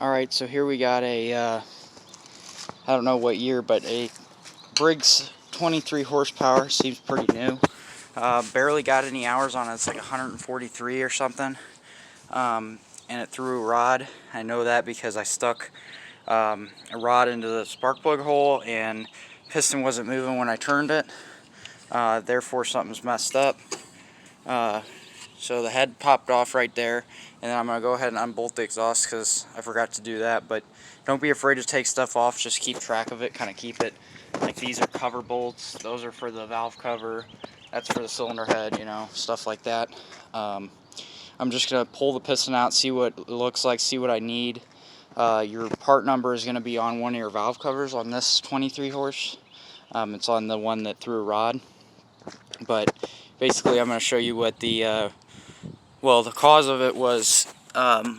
Alright, so here we got a, I don't know what year, but a Briggs 23 horsepower, seems pretty new. Barely got any hours on it, it's like 143 or something. And it threw a rod. I know that because I stuck a rod into the spark plug hole and piston wasn't moving when I turned it. Therefore something's messed up. So the head popped off right there, and then I'm going to go ahead and unbolt the exhaust because I forgot to do that. But don't be afraid to take stuff off, just keep track of it, kind of keep it. Like these are cover bolts, those are for the valve cover, that's for the cylinder head, you know, stuff like that. I'm just going to pull the piston out, see what it looks like, see what I need. Your part number is going to be on one of your valve covers on this 23 horse. It's on the one that threw a rod. But basically I'm going to show you what the the cause of it was,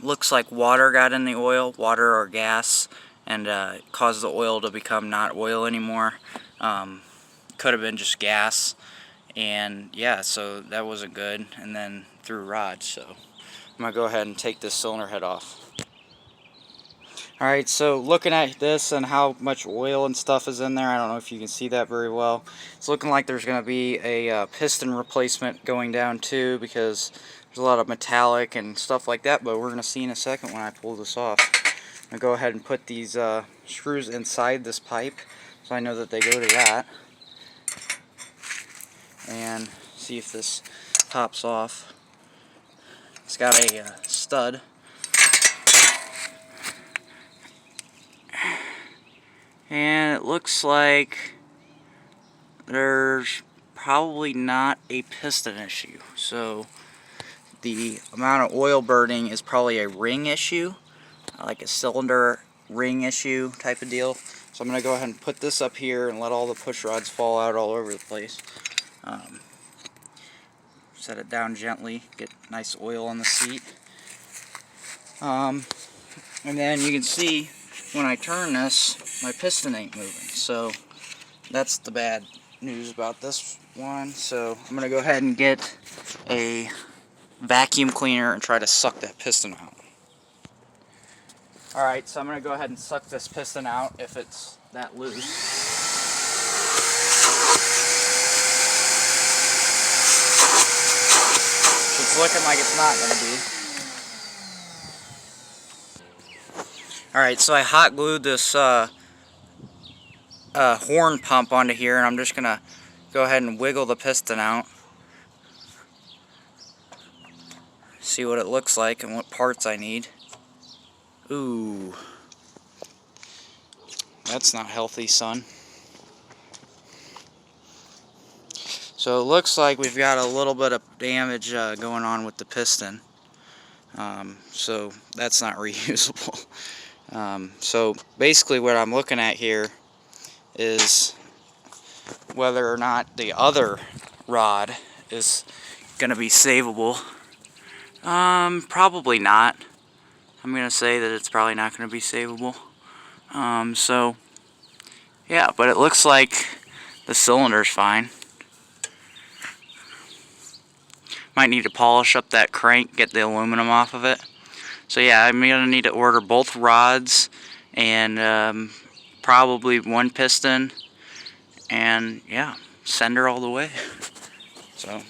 looks like water got in the oil, water or gas, and caused the oil to become not oil anymore. Could have been just gas, and yeah, so that wasn't good, and then threw rods. So I'm going to go ahead and take this cylinder head off. Alright, so looking at this and how much oil and stuff is in there, I don't know if you can see that very well. It's looking like there's going to be a piston replacement going down too, because there's a lot of metallic and stuff like that, but we're going to see in a second when I pull this off. I'm going to go ahead and put these screws inside this pipe, so I know that they go to that, and see if this pops off. It's got a stud. And it looks like there's probably not a piston issue. So the amount of oil burning is probably a ring issue, like a cylinder ring issue type of deal. So I'm going to go ahead and put this up here and let all the push rods fall out all over the place. Set it down gently, get nice oil on the seat. And then you can see when I turn this, my piston ain't moving. So that's the bad news about this one. So I'm going to go ahead and get a vacuum cleaner and try to suck that piston out. Alright, so I'm going to go ahead and suck this piston out if it's that loose. It's looking like it's not going to be. Alright, so I hot glued this horn pump onto here, and I'm just going to go ahead and wiggle the piston out. See what it looks like and what parts I need. Ooh. That's not healthy, son. So it looks like we've got a little bit of damage going on with the piston. So that's not reusable. So basically what I'm looking at here is whether or not the other rod is going to be savable. Probably not. I'm going to say that it's probably not going to be savable. So yeah, but it looks like the cylinder's fine. Might need to polish up that crank, get the aluminum off of it. So yeah, I'm going to need to order both rods and probably one piston, and yeah, send her all the way. So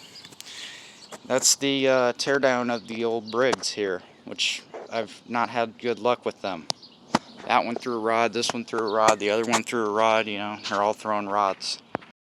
that's the teardown of the old Briggs here, which I've not had good luck with them. That one threw a rod, this one threw a rod, the other one threw a rod, you know, they're all throwing rods.